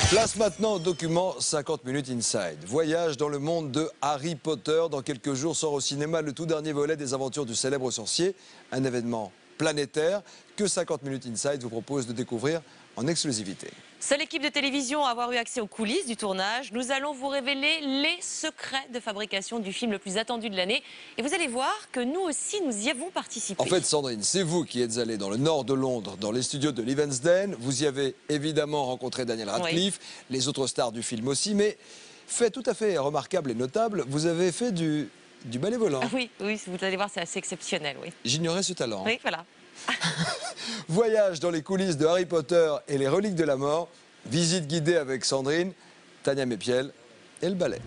Place maintenant au document 50 minutes inside. Voyage dans le monde de Harry Potter. Dans quelques jours sort au cinéma le tout dernier volet des aventures du célèbre sorcier. Un événement planétaire que 50 minutes inside vous propose de découvrir en exclusivité. Seule équipe de télévision à avoir eu accès aux coulisses du tournage, nous allons vous révéler les secrets de fabrication du film le plus attendu de l'année. Et vous allez voir que nous aussi, nous y avons participé. En fait, Sandrine, c'est vous qui êtes allée dans le nord de Londres, dans les studios de Leavesden. Vous y avez évidemment rencontré Daniel Radcliffe, les autres stars du film aussi. Mais fait tout à fait remarquable et notable, vous avez fait du ballet volant. Ah oui, oui, vous allez voir, c'est assez exceptionnel, oui. J'ignorais ce talent. Oui, voilà. Voyage dans les coulisses de Harry Potter et les reliques de la mort. Visite guidée avec Sandrine, Tania Mepiel et le ballet.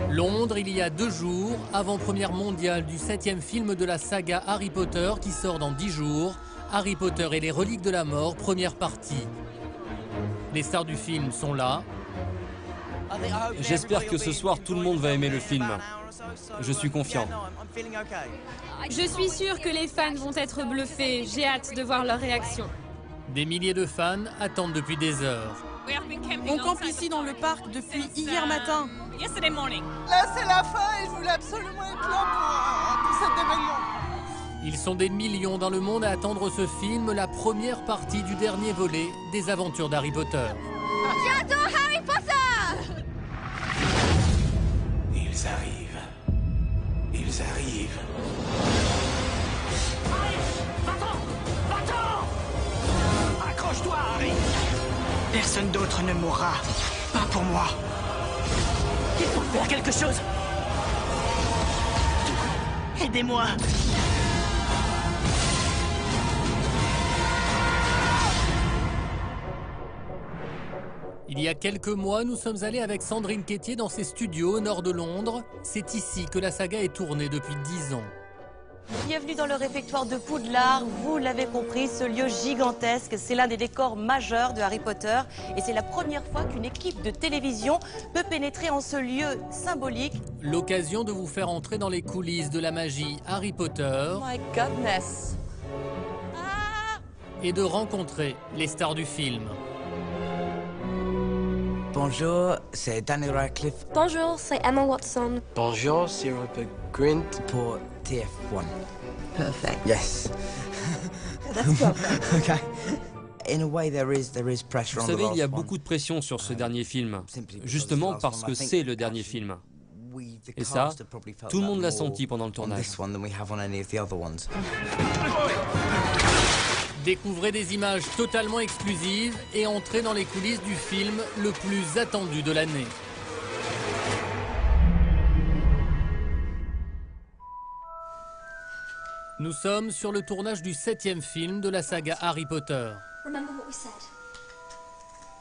Londres, il y a 2 jours, avant-première mondiale du 7e film de la saga Harry Potter qui sort dans 10 jours. Harry Potter et les reliques de la mort, première partie. Les stars du film sont là. J'espère que ce soir tout le monde va aimer le film. Je suis confiant. Je suis sûre que les fans vont être bluffés. J'ai hâte de voir leur réaction. Des milliers de fans attendent depuis des heures. On campe ici dans le parc depuis hier matin. Là, c'est la fin et je voulais absolument être là pour cet événement. Ils sont des millions dans le monde à attendre ce film, la première partie du dernier volet des aventures d'Harry Potter. J'adore Harry Potter! Ils arrivent. Ils arrivent. Va-t'en! Accroche-toi, Harry! Personne d'autre ne mourra. Pas pour moi. Il faut faire quelque chose. Aidez-moi. Il y a quelques mois, nous sommes allés avec Sandrine Quétier dans ses studios au nord de Londres. C'est ici que la saga est tournée depuis 10 ans. Bienvenue dans le réfectoire de Poudlard. Vous l'avez compris, ce lieu gigantesque, c'est l'un des décors majeurs de Harry Potter. Et c'est la première fois qu'une équipe de télévision peut pénétrer en ce lieu symbolique. L'occasion de vous faire entrer dans les coulisses de la magie Harry Potter. My goodness. Et de rencontrer les stars du film. Bonjour, c'est Daniel Radcliffe. Bonjour, c'est Emma Watson. Bonjour, c'est Rupert Grint. Pour TF1. Perfect. Yes. That's perfect. Okay. In a way, there is pressure Vous on the savez, il y a last one. beaucoup de pression sur ce dernier film, justement parce que c'est le dernier film. Et ça, tout le monde l'a senti pendant le tournage. Découvrez des images totalement exclusives et entrez dans les coulisses du film le plus attendu de l'année. Nous sommes sur le tournage du 7e film de la saga Harry Potter. Remember what we said.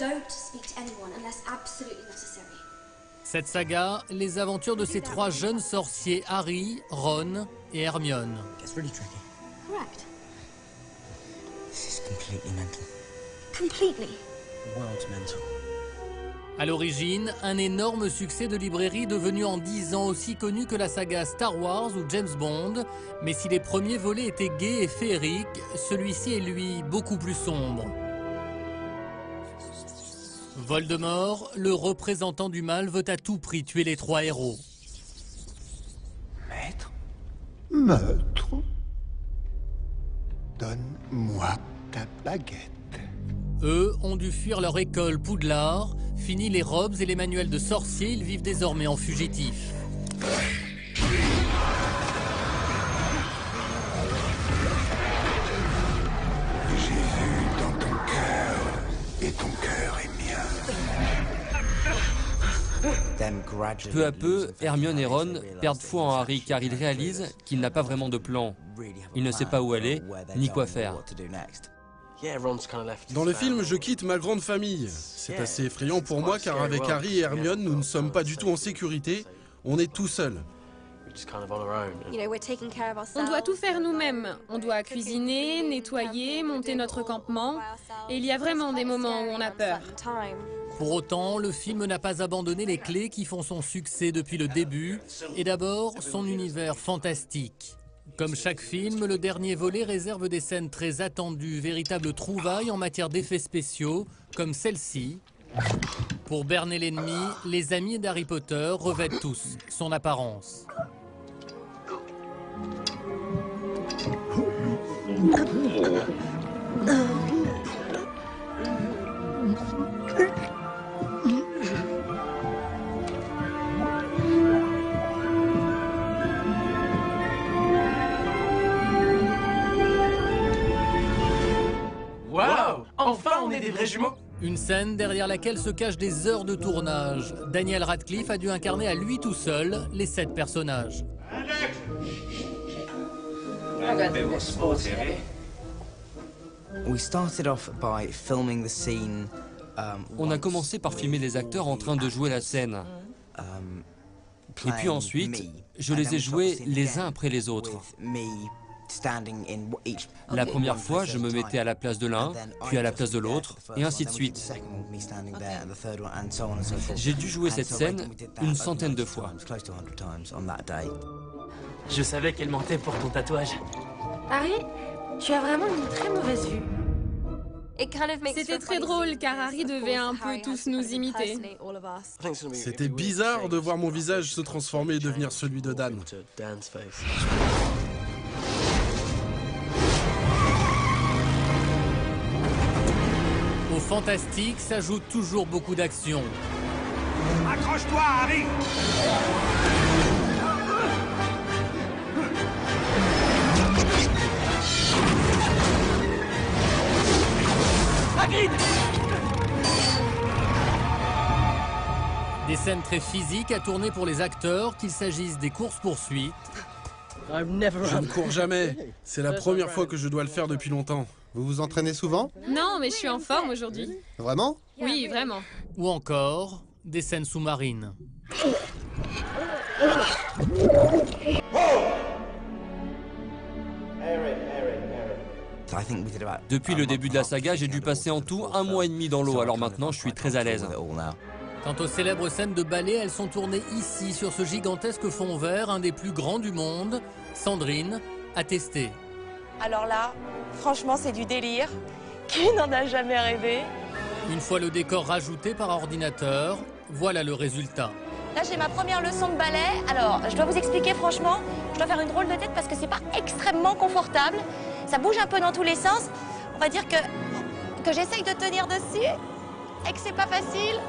Don't speak to anyone unless absolutely necessary. Cette saga, les aventures de ces 3 jeunes sorciers, Harry, Ron et Hermione. It's really tricky. Correct. This is completely mental. Completely. World's mental. À l'origine, un énorme succès de librairie devenu en 10 ans aussi connu que la saga Star Wars ou James Bond. Mais si les premiers volets étaient gais et féeriques, celui-ci est lui beaucoup plus sombre. Voldemort, le représentant du mal, veut à tout prix tuer les 3 héros. Maître? Maître, donne-moi ta baguette. Eux ont dû fuir leur école Poudlard. Fini les robes et les manuels de sorciers, ils vivent désormais en fugitifs. J'ai vu dans ton cœur, et ton cœur est mien. Peu à peu, Hermione et Ron perdent foi en Harry car ils réalisent qu'il n'a pas vraiment de plan. Il ne sait pas où aller, ni quoi faire. Dans le film, je quitte ma grande famille. C'est assez effrayant pour moi car avec Harry et Hermione, nous ne sommes pas du tout en sécurité. On est tout seuls. On doit tout faire nous-mêmes. On doit cuisiner, nettoyer, monter notre campement. Et il y a vraiment des moments où on a peur. Pour autant, le film n'a pas abandonné les clés qui font son succès depuis le début. Et d'abord, son univers fantastique. Comme chaque film, le dernier volet réserve des scènes très attendues, véritables trouvailles en matière d'effets spéciaux, comme celle-ci. Pour berner l'ennemi, les amis d'Harry Potter revêtent tous son apparence. Waouh! Enfin, on est des vrais jumeaux! Une scène derrière laquelle se cachent des heures de tournage. Daniel Radcliffe a dû incarner à lui tout seul les 7 personnages. On a commencé par filmer les acteurs en train de jouer la scène. Et puis ensuite, je les ai joués les uns après les autres. La première fois, je me mettais à la place de l'un, puis à la place de l'autre, et ainsi de suite. J'ai dû jouer cette scène une centaine de fois. Je savais qu'elle mentait pour ton tatouage. Harry, tu as vraiment une très mauvaise vue. C'était très drôle car Harry devait un peu tous nous imiter. C'était bizarre de voir mon visage se transformer et devenir celui de Dan. Au fantastique s'ajoute toujours beaucoup d'action. Accroche-toi, Harry! Hagrid! Des scènes très physiques à tourner pour les acteurs, qu'il s'agisse des courses-poursuites. Je ne cours jamais. C'est la première fois que je dois le faire depuis longtemps. Vous vous entraînez souvent? Non, mais je suis en forme aujourd'hui. Vraiment? Oui, vraiment. Ou encore des scènes sous-marines. Depuis le début de la saga, j'ai dû passer en tout 1 mois et demi dans l'eau, alors maintenant je suis très à l'aise. Quant aux célèbres scènes de ballet, elles sont tournées ici, sur ce gigantesque fond vert, un des plus grands du monde. Sandrine a testé. Alors là, franchement, c'est du délire. Qui n'en a jamais rêvé? Une fois le décor rajouté par ordinateur, voilà le résultat. Là, j'ai ma première leçon de ballet. Alors, je dois vous expliquer, franchement, je dois faire une drôle de tête parce que c'est pas extrêmement confortable. Ça bouge un peu dans tous les sens. On va dire que j'essaye de tenir dessus et que c'est pas facile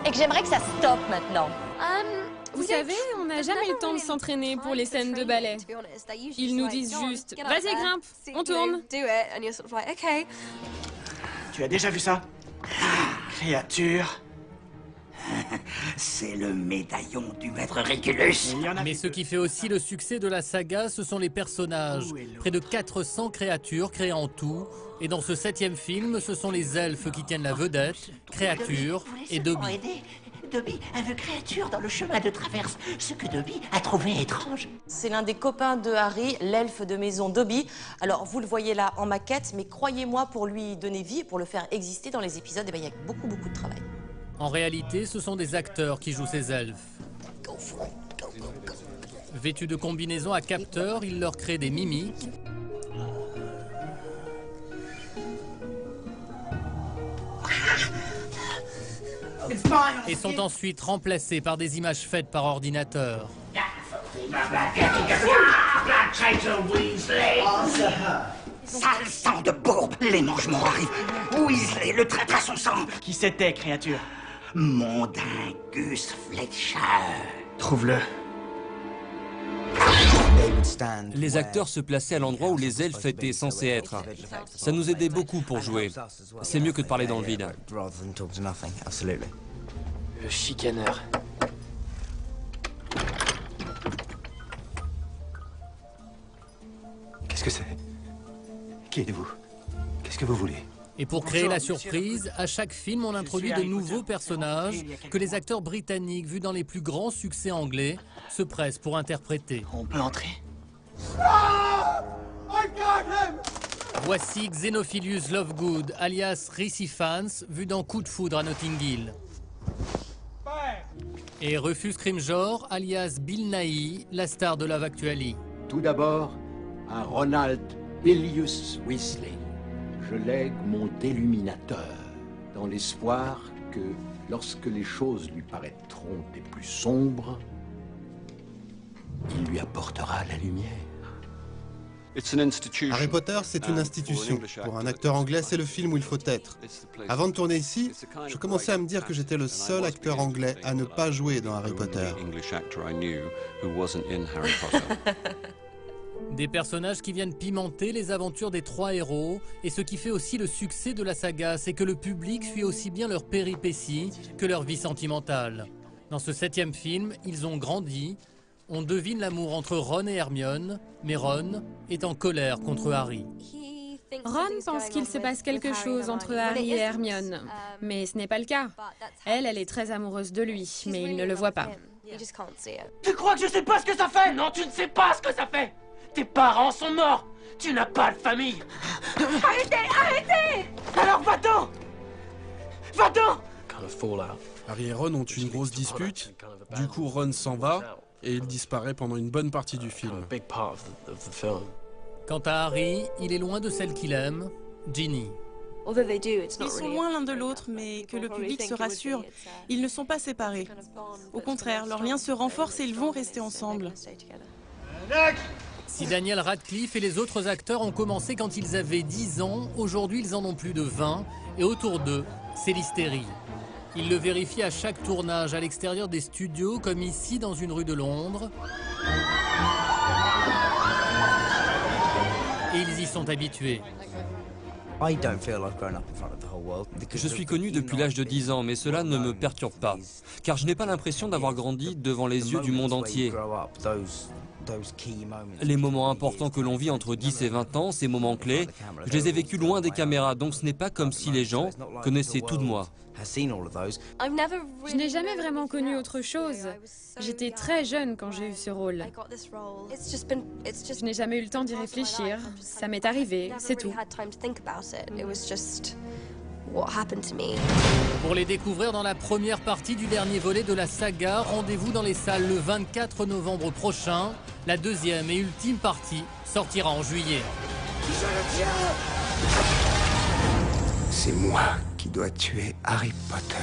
et que j'aimerais que ça stoppe maintenant. Vous savez, on n'a jamais le temps de s'entraîner pour les scènes de ballet. Ils nous disent juste « Vas-y, grimpe, on tourne ». Tu as déjà vu ça? Créature. C'est le médaillon du maître Régulus. Mais ce qui fait aussi le succès de la saga, ce sont les personnages. Près de 400 créatures créées en tout. Et dans ce 7e film, ce sont les elfes qui tiennent la vedette, Créature et Dobby. Dobby a vu Créature dans le chemin de traverse, ce que Dobby a trouvé étrange. C'est l'un des copains de Harry, l'elfe de maison Dobby. Alors, vous le voyez là en maquette, mais croyez-moi, pour lui donner vie, pour le faire exister dans les épisodes, il y a beaucoup de travail. En réalité, ce sont des acteurs qui jouent ces elfes. Vêtus de combinaisons à capteurs, ils leur créent des mimiques. Et sont ensuite remplacés par des images faites par ordinateur. Sale sang de bourbe, les mangements arrivent. Weasley, le traître à son sang. Qui c'était, Créature? Mundungus Fletcher. Trouve-le. Les acteurs se plaçaient à l'endroit où les elfes étaient censés être. Ça nous aidait beaucoup pour jouer. C'est mieux que de parler dans le vide. Le chicaneur. Qu'est-ce que c'est? Qui êtes-vous? Qu'est-ce que vous voulez? Et pour créer la surprise, à chaque film, on introduit de nouveaux personnages que les acteurs britanniques, vus dans les plus grands succès anglais, se pressent pour interpréter. On peut entrer? Voici Xenophilius Lovegood, alias Ricifans, vu dans Coup de foudre à Notting Hill. Et Rufus Scrimgeour, alias Bill Nighy, la star de Love Actually. Tout d'abord, à Ronald Bilius Weasley. Je lègue mon déluminateur dans l'espoir que, lorsque les choses lui paraîtront les plus sombres, il lui apportera la lumière. Harry Potter, c'est une institution. Pour un acteur anglais, c'est le film où il faut être. Avant de tourner ici, je commençais à me dire que j'étais le seul acteur anglais à ne pas jouer dans Harry Potter. Des personnages qui viennent pimenter les aventures des trois héros, et ce qui fait aussi le succès de la saga, c'est que le public suit aussi bien leurs péripéties que leur vie sentimentale. Dans ce 7e film, ils ont grandi. On devine l'amour entre Ron et Hermione, mais Ron est en colère contre Harry. Ron pense qu'il se passe quelque chose entre Harry et Hermione, mais ce n'est pas le cas. Elle est très amoureuse de lui, mais il ne le voit pas. Tu crois que je sais pas ce que ça fait? Non, tu ne sais pas ce que ça fait. Tes parents sont morts. Tu n'as pas de famille. Arrêtez, arrêtez! Alors va-t'en! Va-t'en! Harry et Ron ont une grosse dispute, du coup Ron s'en va, et il disparaît pendant une bonne partie du film. Quant à Harry, il est loin de celle qu'il aime, Ginny. Ils sont loin l'un de l'autre, mais que le public se rassure, ils ne sont pas séparés. Au contraire, leur lien se renforce et ils vont rester ensemble. Si Daniel Radcliffe et les autres acteurs ont commencé quand ils avaient 10 ans, aujourd'hui ils en ont plus de 20, et autour d'eux, c'est l'hystérie. Ils le vérifient à chaque tournage, à l'extérieur des studios, comme ici dans une rue de Londres. Et ils y sont habitués. Je suis connu depuis l'âge de 10 ans, mais cela ne me perturbe pas, car je n'ai pas l'impression d'avoir grandi devant les yeux du monde entier. Les moments importants que l'on vit entre 10 et 20 ans, ces moments clés, je les ai vécus loin des caméras, donc ce n'est pas comme si les gens connaissaient tout de moi. Je n'ai jamais vraiment connu autre chose. J'étais très jeune quand j'ai eu ce rôle. Je n'ai jamais eu le temps d'y réfléchir. Ça m'est arrivé, c'est tout. Pour les découvrir dans la première partie du dernier volet de la saga, rendez-vous dans les salles le 24 novembre prochain. La deuxième et ultime partie sortira en juillet. Je le tiens! C'est moi qui dois tuer Harry Potter.